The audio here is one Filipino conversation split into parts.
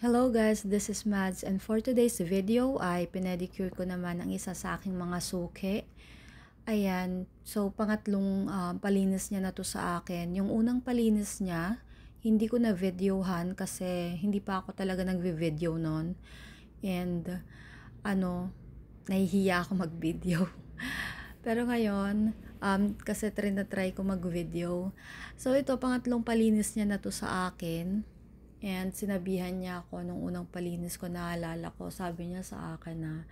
Hello guys, this is Mads and for today's video ay pinedicure ko naman ang isa sa aking mga suki. Ayan, so pangatlong palinis niya na to sa akin. Yung unang palinis niya, hindi ko na videohan kasi hindi pa ako talaga nagvi-video noon. And nahihiya ako mag-video. Pero ngayon, kasi try ko mag-video. So ito, pangatlong palinis niya na to sa akin. And sinabihan niya ako nung unang palinis ko, naalala ko, sabi niya sa akin na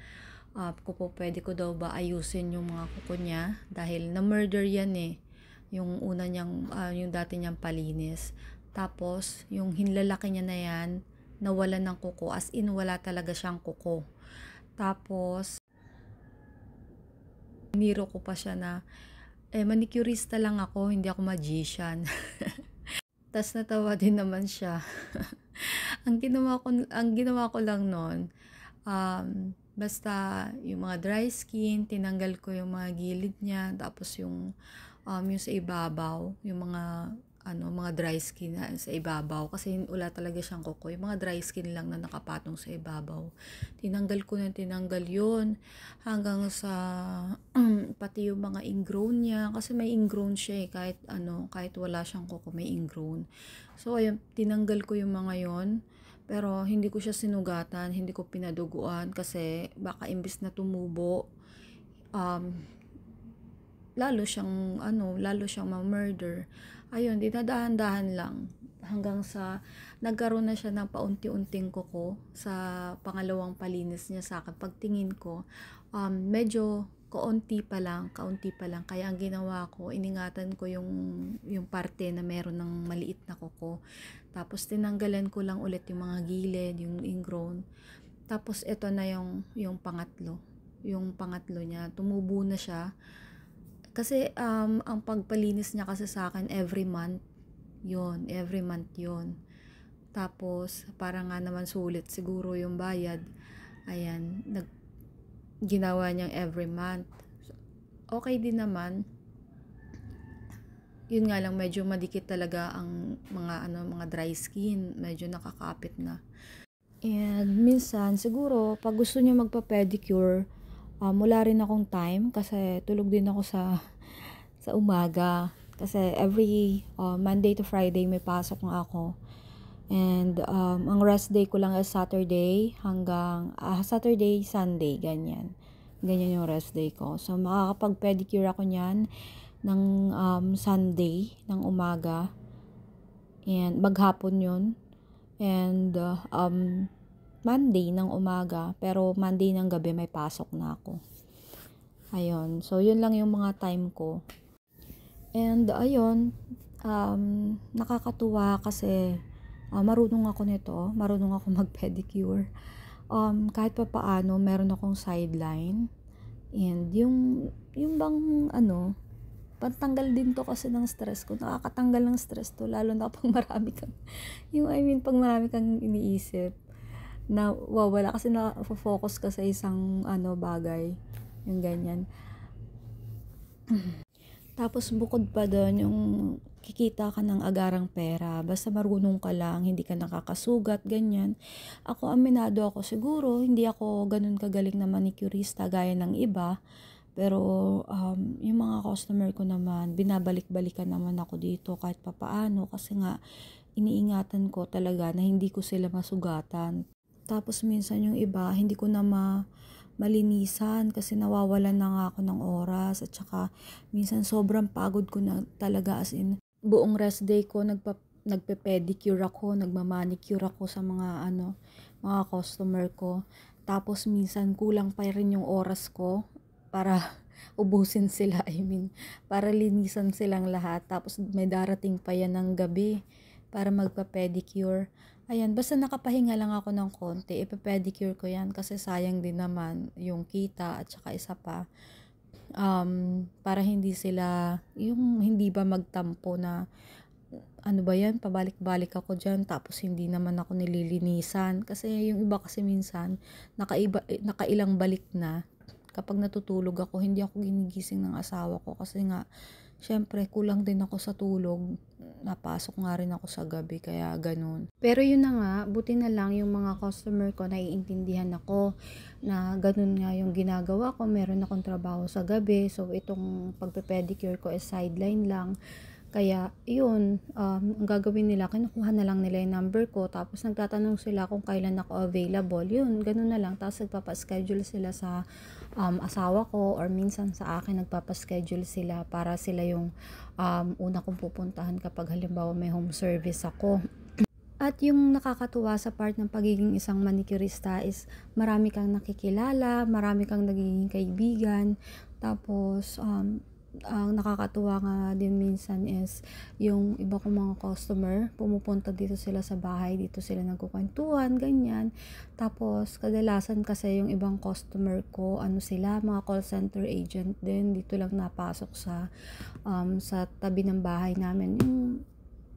kung po pwede ko daw ba ayusin yung mga kuko niya dahil na-murder yan eh. Yung una niyang, yung dati niyang palinis. Tapos, yung hinlalaki niya na yan, nawalan ng kuko. As in, wala talaga siyang kuko. Tapos, niro ko pa siya na, manicurista lang ako, hindi ako magician. Tas natawa din naman siya. ang ginawa ko lang noon, basta yung mga dry skin, tinanggal ko yung mga gilid niya, tapos yung sa ibabaw, yung mga dry skin na sa ibabaw, kasi wala talaga siyang kuko, yung mga dry skin lang na nakapatong sa ibabaw. Tinanggal yun, hanggang sa, pati yung mga ingrown niya, kasi may ingrown siya eh, kahit wala siyang kuko, may ingrown. So, ayun, tinanggal ko yung mga yon, pero hindi ko siya sinugatan, hindi ko pinaduguan, kasi baka imbis na tumubo, lalo siyang ma-murder. Ayun, dinadahan-dahan lang hanggang sa nagkaroon na siya ng paunti-unting kuko sa pangalawang palinis niya sa akin. Pagtingin ko, medyo kaunti pa lang. Kaya ang ginawa ko, iningatan ko yung parte na meron ng maliit na kuko. Tapos tinanggalan ko lang ulit yung mga gilid, yung ingrown. Tapos ito na yung pangatlo. Yung pangatlo niya, tumubo na siya. Kasi ang pagpalinis niya kasi sa akin every month yun. Tapos para nga naman sulit siguro yung bayad. Ayan, ginawa niyang every month. Okay din naman. Yun nga lang, medyo madikit talaga ang mga dry skin, medyo nakakapit na. And minsan siguro pag gusto niyo magpa-pedicure, wala rin akong time kasi tulog din ako sa umaga. Kasi every Monday to Friday may pasok nga ako. And ang rest day ko lang is Saturday hanggang Saturday, Sunday, ganyan. Ganyan yung rest day ko. So makakapag-pedicure ako niyan ng Sunday ng umaga. And maghapon yun. And Monday ng umaga, pero Monday ng gabi may pasok na ako. Ayun, so yun lang yung mga time ko. And ayun, nakakatuwa kasi marunong ako nito, marunong ako mag-pedicure. Kahit pa paano, meron akong sideline. And yung bang pantanggal din to kasi ng stress ko. Nakakatanggal ng stress to, lalo na pag marami kang, pag marami kang iniisip na wawala kasi na-focus ka sa isang bagay, yung ganyan. Tapos bukod pa doon, yung kikita ka ng agarang pera, basta marunong ka lang, hindi ka nakakasugat, ganyan. Ako, aminado ako, siguro hindi ako ganun kagaling na manicurista gaya ng iba, pero yung mga customer ko naman, binabalik-balikan naman ako dito kahit papaano, kasi nga iniingatan ko talaga na hindi ko sila masugatan. Tapos minsan yung iba, hindi ko na malinisan kasi nawawalan na nga ako ng oras, at saka minsan sobrang pagod ko na talaga, as in buong rest day ko nagpe-pedicure ako, nagmamanicure ako sa mga customer ko. Tapos minsan kulang pa rin yung oras ko para ubusin sila, para linisan silang lahat. Tapos may darating pa yan ng gabi para magpa-pedicure. Ayan, basta nakapahinga lang ako ng konti, ipa-pedicure ko yan kasi sayang din naman yung kita, at saka isa pa, para hindi ba magtampo na ano ba yan, pabalik-balik ako dyan, tapos hindi naman ako nililinisan. Kasi yung iba kasi minsan, nakailang balik na. Kapag natutulog ako, hindi ako ginigising ng asawa ko kasi nga, Siyempre kulang din ako sa tulog, napasok nga rin ako sa gabi kaya gano'n. Pero yun na nga, buti na lang yung mga customer ko naiintindihan ako na gano'n nga yung ginagawa ko, meron akong trabaho sa gabi, so itong pagpe-pedicure ko is sideline lang. Kaya yun, ang gagawin nila kinukuha na lang nila yung number ko tapos nagtatanong sila kung kailan ako available, yun gano'n na lang. Tapos nagpapa-schedule sila sa, asawa ko or minsan sa akin nagpapa-schedule sila para sila yung, una kong pupuntahan kapag halimbawa may home service ako. At yung nakakatuwa sa part ng pagiging isang manicurista is marami kang nakikilala, marami kang nagiging kaibigan, tapos, ang nakakatuwa nga din minsan is yung iba kong mga customer, pumupunta dito sila sa bahay, dito sila nagkukuwentuhan, ganyan. Tapos kadalasan kasi yung ibang customer ko, ano sila, mga call center agent din, dito lang napasok sa tabi ng bahay namin. Yung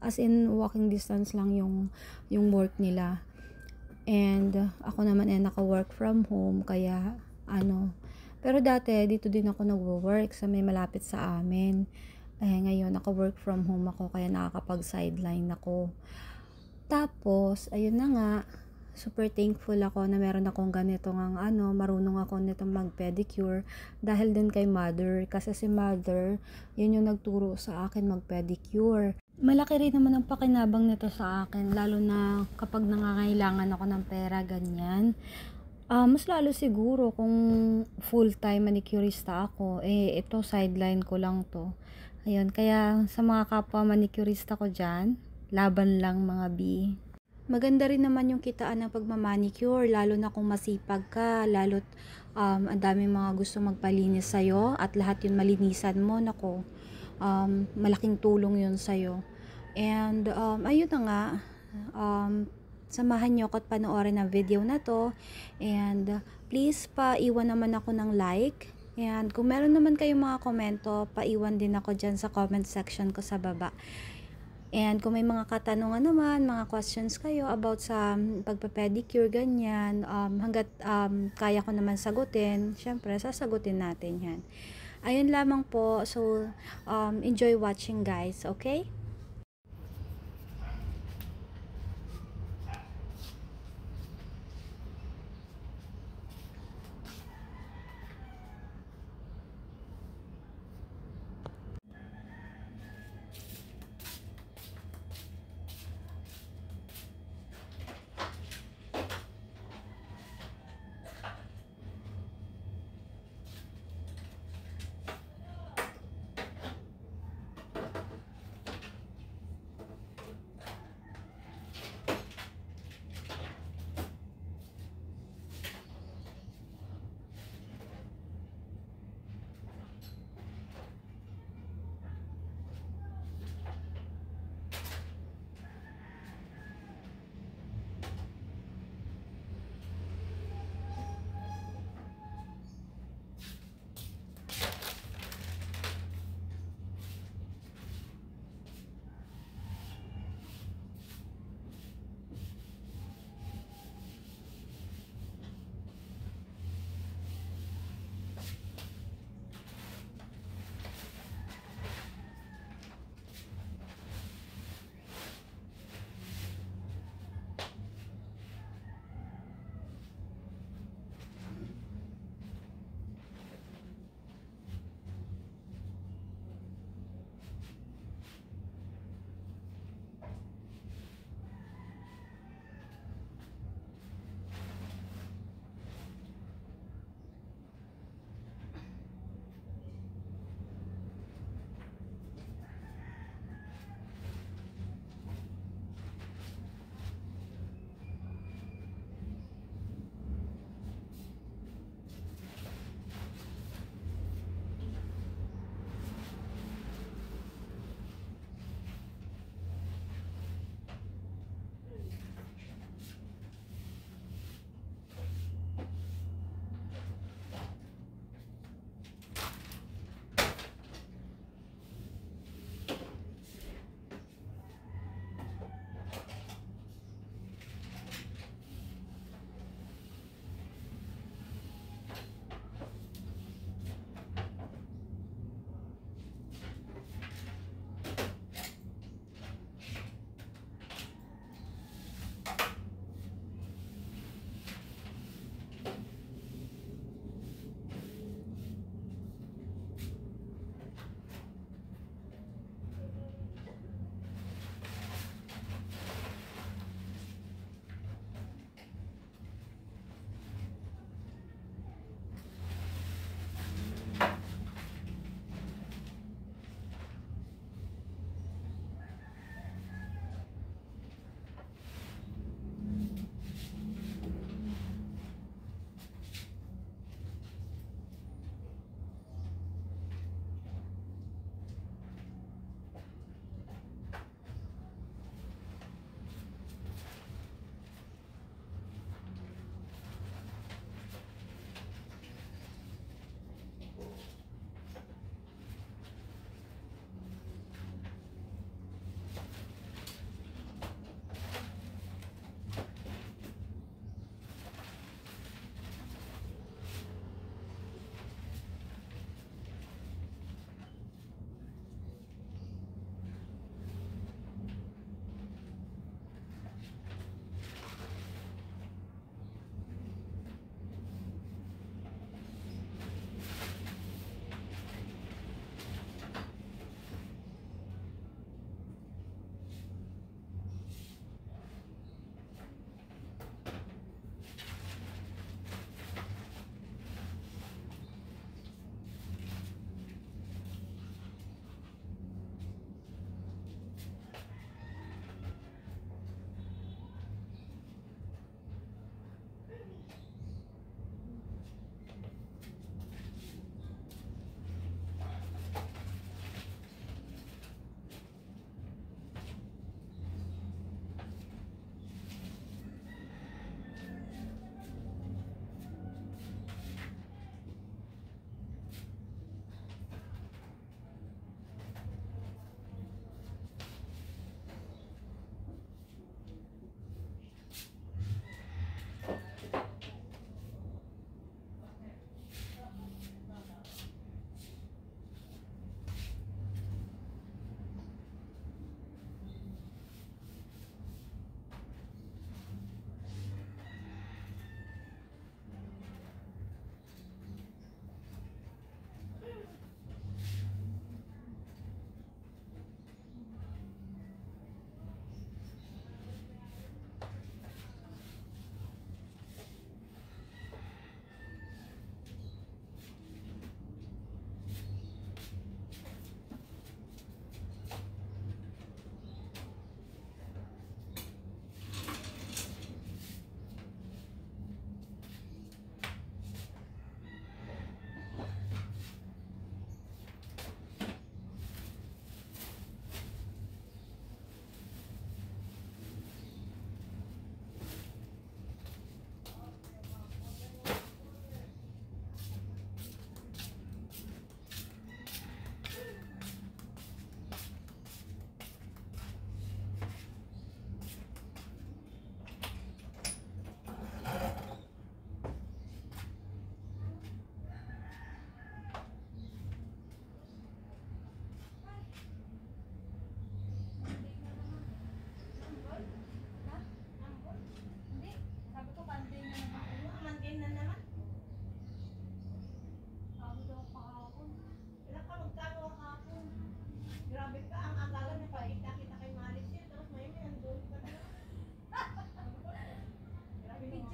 as in walking distance lang yung work nila. And ako naman ay naka-work from home kaya ano, pero dati dito din ako nagwo-work sa may malapit sa amin. Eh ngayon naka-work from home ako kaya nakakapag-sideline ako. Tapos ayun na nga, super thankful ako na meron akong ganito ngang ano, marunong ako nitong mag-pedicure dahil din kay mother kasi si mother, yun yung nagturo sa akin mag-pedicure. Malaki rin naman ang pakinabang nito sa akin lalo na kapag nangangailangan ako ng pera ganyan. Mas lalo siguro kung full-time manicurista ako, eh ito sideline ko lang 'to. Ayun, kaya sa mga kapwa manicurista ko diyan, laban lang mga B. Maganda rin naman yung kitaan ng pagma-manicure lalo na kung masipag ka, lalo't ang daming mga gusto magpalinis sa'yo at lahat yun malinisan mo, nako, malaking tulong yun sa'yo. And ayun na nga, um, samahan nyo ako at panoorin ang video na to. And please paiwan naman ako ng like. And kung meron naman kayong mga komento, paiwan din ako dyan sa comment section ko sa baba. And kung may mga katanungan naman, mga questions kayo about sa pagpa-pedicure, ganyan, hanggat kaya ko naman sagutin, syempre sasagutin natin yan. Ayun lamang po. So, enjoy watching guys, okay?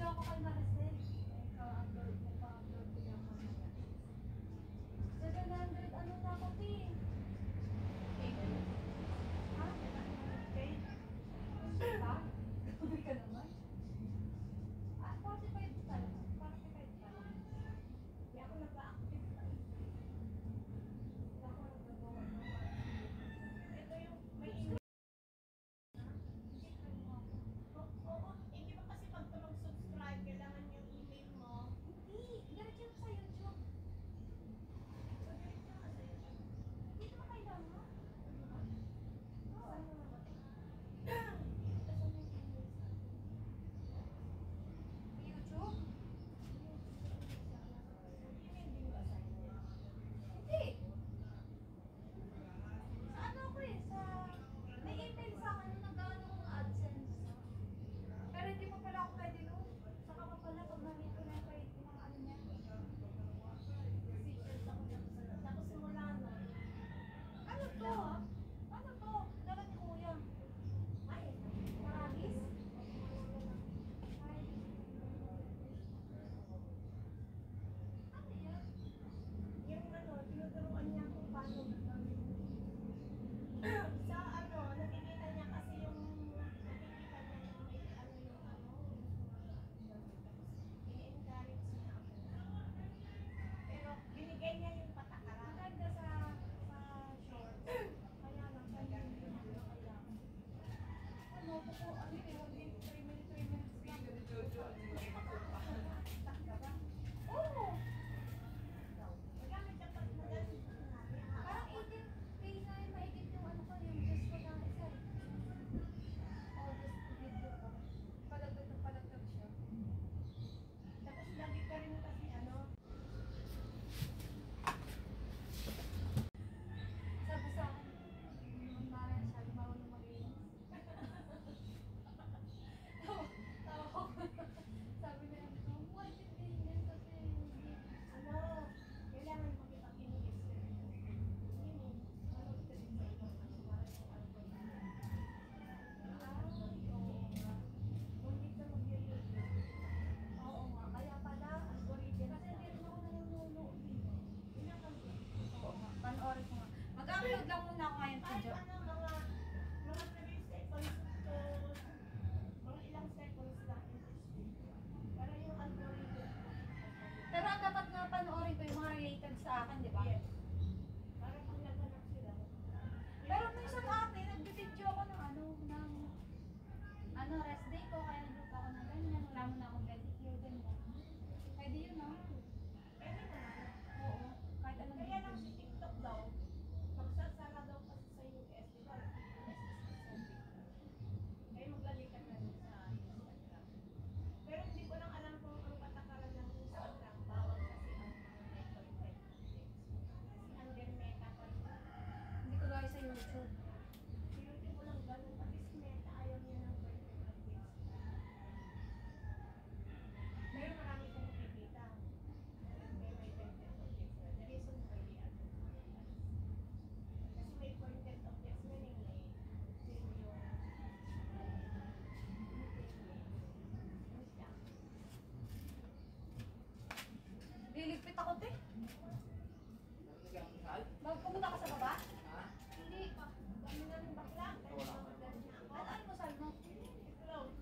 ako kay Maricel. Ka-upload ko yung mga. 700 ano na ako, Tin? Ha? Okay. Ha? Sabi ka naman. 45 pala. 45 pala. Hindi ako nag-active pa. Hindi ako nag-gawa ng ito yung may email. Oo, hindi ba kasi pag mag-subscribe, kailangan yung email mo? Hindi, diretso sa YouTube. So, diretso sa YouTube. Hindi naman kailangan. Oo. YouTube? Hindi. Sa ano ko eh, sa... May email sa akin nung nag-ano ko ng AdSense. Pero hindi pa pala ako pwede doon. Saka pa pala pag nandito na yung mga ano niya. Decisions ako tapos simula nun. Ano to? Ano to? Dala ni Kuya. Ay, maramis? Ay. Ano yan? Yung ano, tinuturuan niya kung paano sa ano, nakikita niya kasi yung nakikita niya yung may ano yung ano, i-encourage niya ako. Pero binigay niya yung patakaran. Maganda sa short. Kaya lang, kaya hindi niya kailangan. Ano po po, ano yun, 3 minutes lang. Takda ba? Oo! Magamit siya pag magamit siya natin. Parang 18 pay na yung maigit yung ano ko, yung just ko lang isa. Oh, just video ko. Palagdag na palagdag siya. Tapos lagi ka rin kasi ano. Sabi sa akin, marang siya, marunong mag-inis. Tawa ko. Sabi na yun, why did they use kasi ano, kailangan makipag-inis. Yun, manood ka din sa ibang ano, parang yung ano ko na. Oo nga. Hindi ka mag-YouTube. Oo nga, kaya pala, algorithm. Kasi hindi rin ako nanonood eh. Oo nga, panoorin ko nga. Mag-upload lang muna ako ngayon sa Kahit ano, mga 3 seconds to mga ilang seconds lang. Para yung algorithm. Pero ang dapat nga panoorin ko yung mga related sa akin, di ba? Yes. Para pag naghanap sila. Pero minsan ate, nagbibideo ako ng rest day ko, kaya nagluto ako ng ganyan, wala mo na akong pedicure, ganyan. Pwede yun, no? Pwede naman. Oo. Kahit anong Kaya lang si TikTok daw, magsasara daw kasi sa US, di ba? US is Sunday. Kaya magbalikan na rin sa Instagram. Pero hindi ko lang alam kung ang patakaran ng Instagram, bawal kasi ang network politics. Kasi under Meta pa rin. hindi ko gaya sa YouTube. Sa YouTube ko lang ganun, pati si Meta ayaw niya ng politics. Pero marami kong nakikita. May content objects na. The reason why they are kasi may content objects na rin may video. Ano siya? Liligpit ako, te. Pumunta ka sa baba? Hindi pa. Kami na rin bakla. Kaya magdala niya ako. Ano mo sabi mo? Close.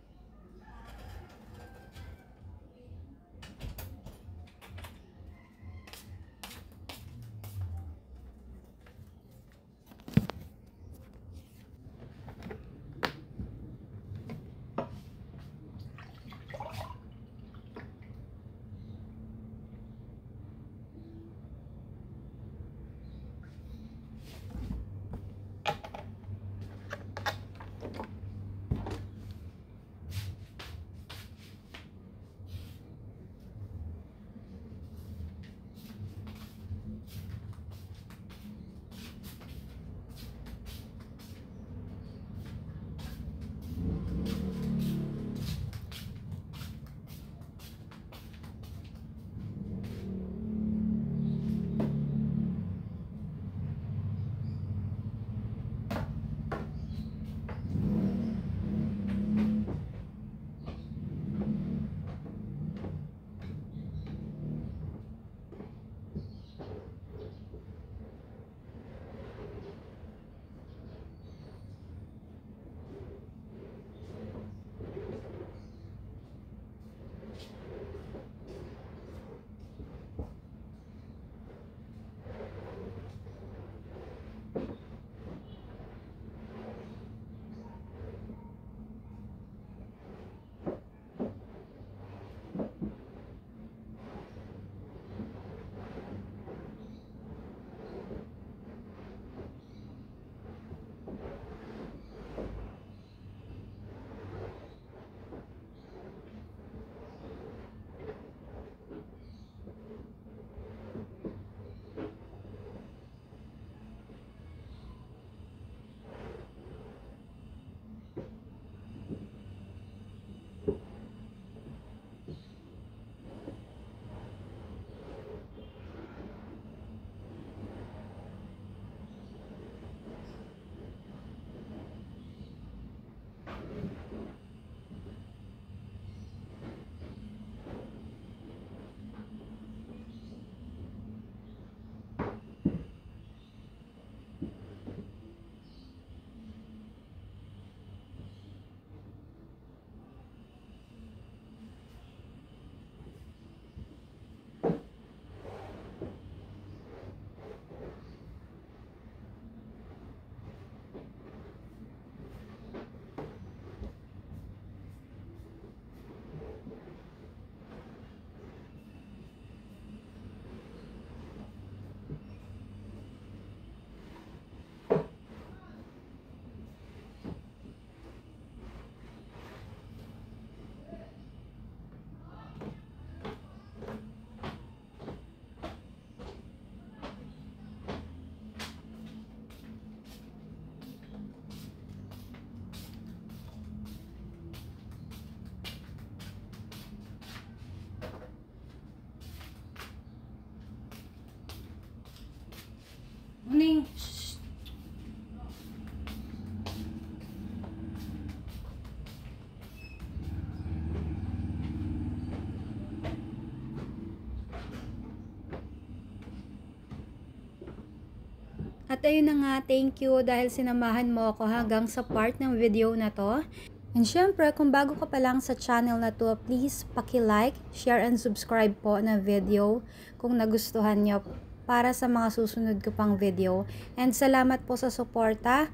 At ayun na nga, thank you dahil sinamahan mo ako hanggang sa part ng video na to. And syempre, kung bago ka pa lang sa channel na to, please paki-like, share, and subscribe po ng video kung nagustuhan nyo para sa mga susunod ko pang video. And salamat po sa suporta.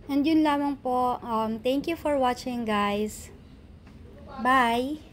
And yun lamang po. Thank you for watching, guys. Bye!